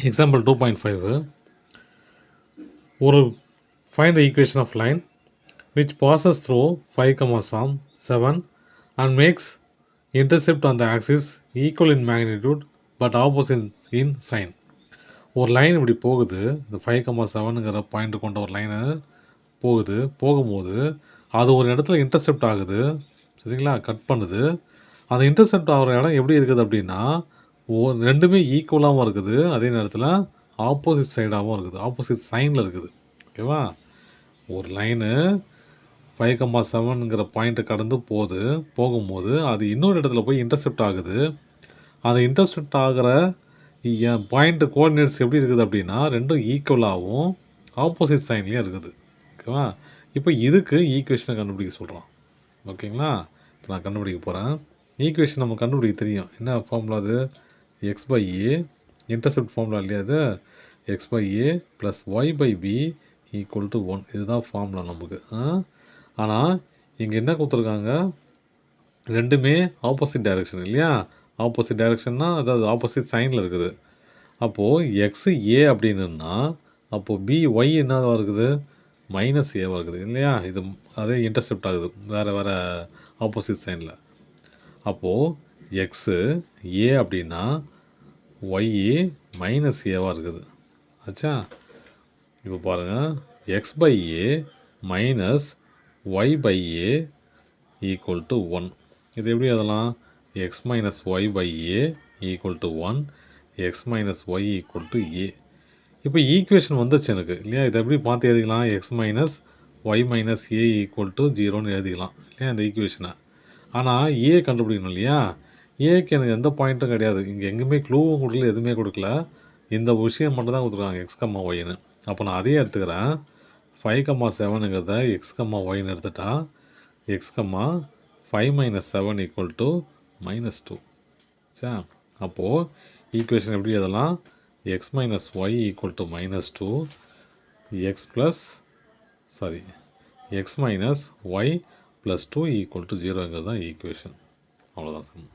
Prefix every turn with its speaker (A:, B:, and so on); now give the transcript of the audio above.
A: Example 2.5. ஒரு find the equation of line which passes through 5, 7 and makes intercept on the axis equal in magnitude but opposite in sign. ஒரு line இப்படி போகுது, இந்த 5, 7ங்கிற point கொண்ட ஒரு line போகும்போது அது ஒரு இடத்துல இன்டர்செப்ட் ஆகுது, சரிங்களா, கட் பண்ணுது. அந்த இன்டர்செப்ட் ஆகிற இடம் எப்படி இருக்குது அப்படின்னா, ரெண்டுமே ஈக்குவலாகவும் இருக்குது, அதே நேரத்தில் ஆப்போசிட் சைடாகவும் இருக்குது, ஆப்போசிட் சைனில் இருக்குது. ஓகேவா? ஒரு லைனு 5, 7ங்கிற பாயிண்ட்டை கடந்து போகும்போது அது இன்னொரு இடத்துல போய் இன்டர்செப்ட் ஆகுது. அந்த இன்டர்செப்ட் ஆகிற பாயிண்ட்டு கோஆர்டினேட்ஸ் எப்படி இருக்குது அப்படின்னா, ரெண்டும் ஈக்குவலாகவும் ஆப்போசிட் சைன்லேயும் இருக்குது. ஓகேவா? இப்போ இதுக்கு ஈக்குவேஷனை கண்டுபிடிக்க சொல்கிறோம். ஓகேங்களா? இப்போ நான் கண்டுபிடிக்க போகிறேன். ஈக்குவேஷன் நம்ம கண்டுபிடிக்க தெரியும். என்ன ஃபார்முலா அது? X by a, intercept formula இல்லையா அது? X by a plus y by b equal to 1. இதுதான் ஃபார்முலா நமக்கு. ஆனால் இங்கே என்ன கொடுத்துருக்காங்க, ரெண்டுமே ஆப்போசிட் டைரெக்ஷன் இல்லையா? ஆப்போசிட் டைரெக்ஷன்னா அதாவது ஆப்போசிட் சைனில் இருக்குது. அப்போது எக்ஸு ஏ அப்படின்னா அப்போது பி ஒய் என்னவாக இருக்குது? மைனஸ் ஏவாக இருக்குது இல்லையா? இது அதே இன்டர்செப்ட் ஆகுது வேறு ஆப்போசிட் சைனில். அப்போது எக்ஸு ஏ அப்படின்னா ஒய்ஏ மைனஸ் ஏவாக இருக்குது. ஆச்சா? இப்போ பாருங்கள், X by A minus Y by A equal to 1. இது எப்படி அதெல்லாம்? X minus Y by A equal to 1, X minus Y equal to A. இப்போ ஈக்குவேஷன் வந்துச்சு எனக்கு இல்லையா? இதை எப்படி பார்த்து எழுதிக்கலாம்? X minus Y minus A equal to 0ன்னு எழுதிக்கலாம் இல்லையா இந்த ஈக்குவேஷனை. ஆனால் ஏ கண்டுபிடிக்கணும் இல்லையா? ஏக்கு எனக்கு எந்த பாயிண்ட்டும் கிடையாது, இங்கே எங்கேயுமே க்ளூவும் கொடுக்கல, எதுவுமே கொடுக்கல. இந்த விஷயம் மட்டும் தான் கொடுத்துருக்காங்க, எக்ஸ் கம்மா ஒய்னு. அப்போ நான் அதையே எடுத்துக்கிறேன். 5, 7ங்கிறத எக்ஸ் கம்மா ஒய்னு எடுத்துட்டா X comma 5 minus 7 equal to -2. சரி, அப்போது ஈக்குவேஷன் எப்படி அதெல்லாம்? X minus Y equal to -2, X minus Y plus 2 equal to 0ங்கிறது தான் ஈக்குவேஷன். அவ்வளோதான்.